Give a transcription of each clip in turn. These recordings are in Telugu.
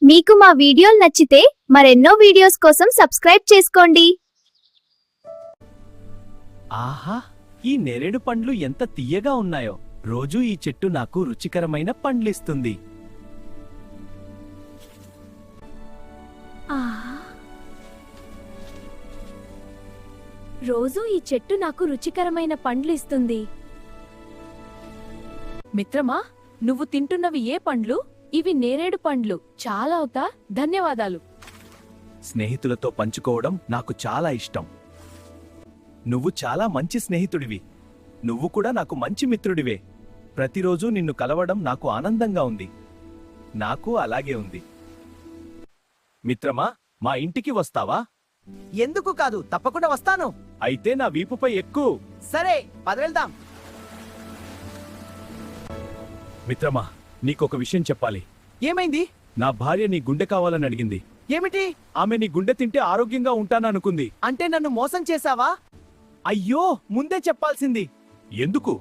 మీకు మా వీడియోలు నచ్చితే మరెన్నో వీడియోస్ కోసం సబ్స్క్రైబ్ చేసుకోండి. ఆహా, ఈ నేరేడు పండ్లు ఎంత తియ్యగా ఉన్నాయో. రోజూ ఈ చెట్టు నాకు రుచికరమైన పండ్లిస్తుంది. రోజూ ఈ చెట్టు నాకు రుచికరమైన పండ్లు ఇస్తుంది. మిత్రమా, నువ్వు తింటున్నవి ఏ పండ్లు? ఇవి నేరేడు పండ్లు. చాలా అవుతా. ధన్యవాదాలు. స్నేహితులతో పంచుకోవడం నాకు చాలా ఇష్టం. నువ్వు చాలా మంచి స్నేహితుడివి. నువ్వు కూడా నాకు మంచి మిత్రుడివే. ప్రతిరోజూ నిన్ను కలవడం నాకు ఆనందంగా ఉంది. నాకు అలాగే ఉంది. మిత్రమా, మా ఇంటికి వస్తావా? ఎందుకు కాదు, తప్పకుండా వస్తాను. అయితే నా వీపుపై ఎక్కు. సరే, పద వెళ్దాం. మిత్రమా, నీకొక విషయం చెప్పాలి. ఏమైంది? నా భార్య నీ గుండె కావాలని అడిగింది. ఏమిటి? ఆమె నీ గుండె తింటే ఆరోగ్యంగా ఉంటాననుకుంది. అంటే నన్ను మోసం చేశావా? అయ్యో, ముందే చెప్పాల్సింది. ఎందుకు?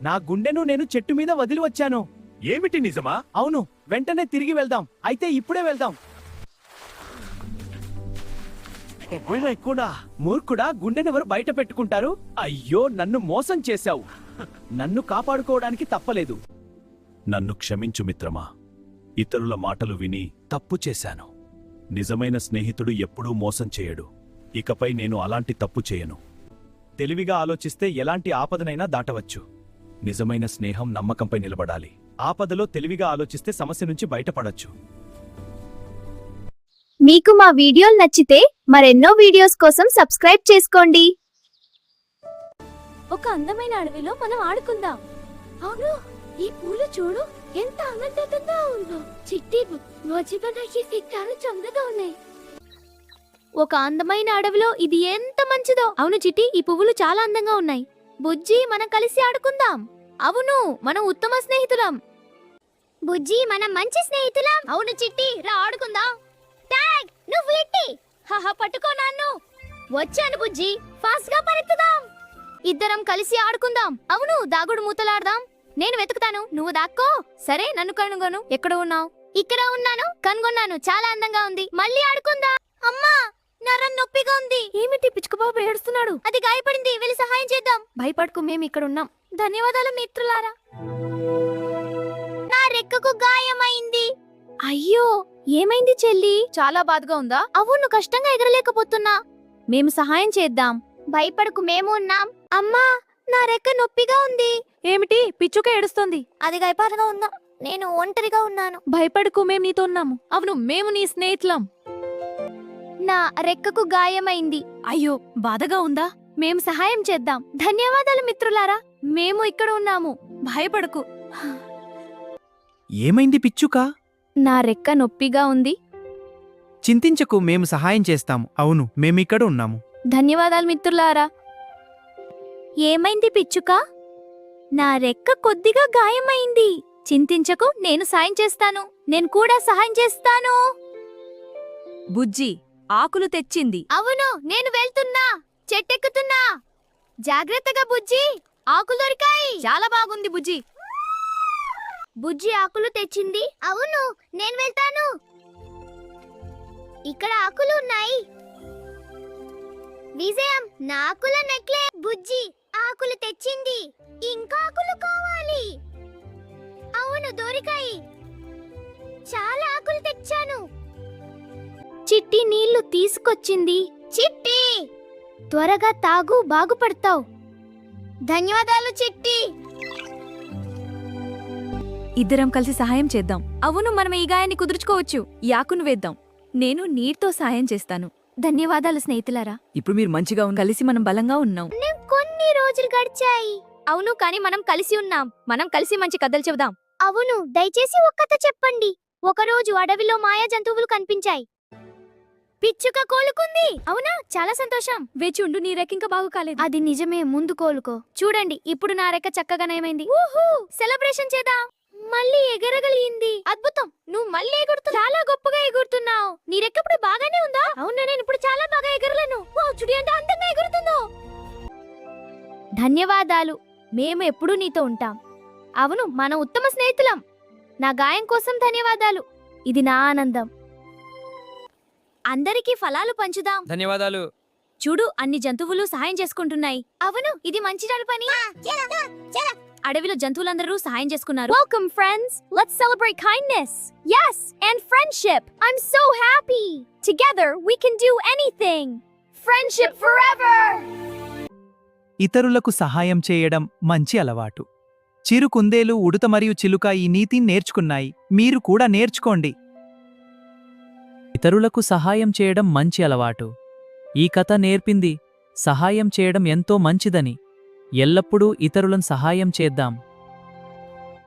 నా గుండెను నేను చెట్టు మీద వదిలి వచ్చాను. ఏమిటి, నిజమా? అవును, వెంటనే తిరిగి వెళ్దాం. అయితే ఇప్పుడే వెళ్దాం. కూడా మూర్ఖుడా, గుండెనెవరు బయట పెట్టుకుంటారు? అయ్యో, నన్ను మోసం చేశావు. నన్ను కాపాడుకోవడానికి తప్పలేదు. నన్ను క్షమించు మిత్రమా. ఇతరుల మాటలు విని తప్పు చేశాను. నిజమైన స్నేహితుడు ఎప్పుడూ మోసం చేయడు. ఇకపై నేను అలాంటి తప్పు చేయను. తెలివిగా ఆలోచిస్తే ఎలాంటి ఆపదనైనా దాటవచ్చు. నిజమైన స్నేహం నమ్మకంపై నిలబడాలి. ఆపదలో తెలివిగా ఆలోచిస్తే సమస్య నుంచి బయటపడొచ్చు. మీకు మా వీడియోలు నచ్చితే మరెన్నో వీడియోస్ కోసం సబ్స్క్రైబ్ చేసుకోండి. ఒక అందమైన అడవిలో మనం ఆడుకుందాం. అవును, ఈ పూలు చూడు, ఎంత ఆనందంగా ఉందో. చిట్టి చాలా చందగా ఉన్నాయి. ఒక అందమైన అడవిలో ఇది ఎంత మంచిదో. అవును చిట్టి, ఈ పువ్వులు చాలా అందంగా ఉన్నాయి. బుజ్జి, మనం కలిసి ఆడుకుందాం. అవును, మనం ఉత్తమ స్నేహితులం. బుజ్జి, మనం మంచి స్నేహితులం. అవును చిట్టి, రా ఆడుకుందాం. టాగ్, నువ్వు ఎట్టి. హహ, పట్టుకో నన్ను. వచ్చాను బుజ్జి, ఫాస్ట్ గా పరిగెత్తుదాం. ఇద్దరం కలిసి ఆడుకుందాం. అవును, దాగుడు మూతలాడదాం. నేను వెతుకుతాను, నువ్వు దాక్కో. సరే, నన్ను కనుగొను. ఎక్కడ ఉన్నావు? ఇక్కడ ఉన్నాను. కనుగొన్నాను. చాలా అందంగా ఉంది. మళ్ళీ ఆడుకుందాం. అమ్మా, నరం నొప్పిగా ఉంది. ఏమిటి? పిచ్చుకబాబు ఏడుస్తున్నాడు. అది గాయపడింది. వెళ్ళి సహాయం చేద్దాం. భయపడకు, మేము ఇక్కడ ఉన్నాం. ధన్యవాదాలు మిత్రులారా. నా రెక్కకు గాయమైంది. అయ్యో, ఏమైంది చెల్లి? చాలా బాధగా ఉందా? అవును, కష్టంగా ఎగరలేకపోతున్నా. మేము సహాయం చేద్దాం. భయపడకు, మేము ఉన్నాం. అమ్మా, నా రెక్క నొప్పిగా ఉంది. ఏమిటి? పిచ్చుక ఏడుస్తుంది. అది గాయపడగా ఉందా? నేను ఒంటరిగా ఉన్నాను. భయపడకు, మేము నీతో ఉన్నాము. అవును, మేము నీ స్నేహితులం. నా రెక్కకు గాయమైంది. అయ్యో, బాధగా ఉందా? మేము సహాయం చేద్దాం. ధన్యవాదాలు మిత్రులారా. మేము ఇక్కడ ఉన్నాము. భయపడకు. ఏమైంది పిచ్చుక? నా రెక్క నొప్పిగా ఉంది. చింతించకు, మేము సహాయం చేస్తాము. అవును, మేమిక్కడ ఉన్నాము. ధన్యవాదాలు మిత్రులారా. ఏమైంది పిచ్చుక? నా రెక్క కొద్దిగా గాయమైంది. చింతించకు, నేను సాయం చేస్తాను. నేను కూడా సహాయం చేస్తాను. బుజ్జి, ఆకులు తెచ్చింది. అవును, నేను వెళ్తున్నా. చెట్టెక్కుతున్నా. జాగ్రత్తగా బుజ్జి, ఆకులు దొరికాయి. చాలా బాగుంది బుజ్జి. బుజ్జి ఆకులు తెచ్చింది. అవును, నేను వెళ్తాను. ఇక్కడ ఆకులు ఉన్నాయి. విజయం, నా ఆకుల నెక్లే. బుజ్జి ఆకులు తెచ్చింది. ఇంకా ఆకులు కావాలి. అవును, దొరికాయి. చాలా ఆకులు తెచ్చాను. చిట్టి నీళ్లు తీసుకొచ్చింది. చిట్టి, త్వరగా తాగు, బాగుపడతావు. ధన్యవాదాలు చిట్టి. ఇద్దరం కలిసి సహాయం చేద్దాం. అవును, మనం ఈ గాయాన్ని కుదుర్చుకోవచ్చు. ఈ ఆకును వేద్దాం. నేను నీటితో సహాయం చేస్తాను. ధన్యవాదాలు స్నేహితులారా. ఇప్పుడు మీరు మంచిగా కలిసి మనం బలంగా ఉన్నాం. కొన్ని రోజులు గడిచాయి. అవును, కానీ మనం కలిసి ఉన్నాం. మనం కలిసి మంచి కథలు చెబుదాం. అవును, దయచేసి ఒక కథ చెప్పండి. ఒకరోజు అడవిలో మాయా జంతువులు కనిపించాయి. పిచ్చుక కోలుకుంది. అవునా, చాలా సంతోషం. వేచి ఉండు, నీ రెక్క ఇంకా బాగు కాలేదు. అది నిజమే, ముందు కోలుకో. చూడండి, ఇప్పుడు నా రెక్క చక్కగా నయమైంది. సెలబ్రేషన్ చేద్దాం. మళ్ళీ ఎగరగలిగింది. అద్భుతం, నువ్వు మళ్ళీ ఎగురుతు. చాలా గొప్పగా ఎగురుతున్నావు. నీ రెక్క ఇప్పుడు బాగానే ఉందా? అవునా, నేను ఇప్పుడు చాలా బాగా ఎగరలేను. చూడి, ఎంత అందంగా ఎగురుతుందో. ధన్యవాదాలు. మేము ఎప్పుడూ నీతో ఉంటాం. అవును, మన ఉత్తమ స్నేహితులం. నా గాయం కోసం ధన్యవాదాలు. ఇది నా ఆనందం. అందరికీ ఫలాలు పంచుదాం. ధన్యవాదాలు. చూడు, అన్ని జంతువులు సహాయం చేసుకుంటున్నాయి. అవును, ఇది మంచి పని. అడవిలో జంతువులందరూ సహాయం చేసుకున్నారు. Welcome friends, let's celebrate kindness. yes and friendship. I'm so happy. Together we can do anything. Friendship forever. ఇతరులకు సహాయం చేయడం మంచి అలవాటు. చిరు కుందేలు, ఉడుత మరియు చిలుక ఈ నీతిని నేర్చుకున్నాయి. మీరు కూడా నేర్చుకోండి. ఇతరులకు సహాయం చేయడం మంచి అలవాటు. ఈ కథ నేర్పింది సహాయం చేయడం ఎంతో మంచిదని. ఎల్లప్పుడూ ఇతరులను సహాయం చేద్దాం.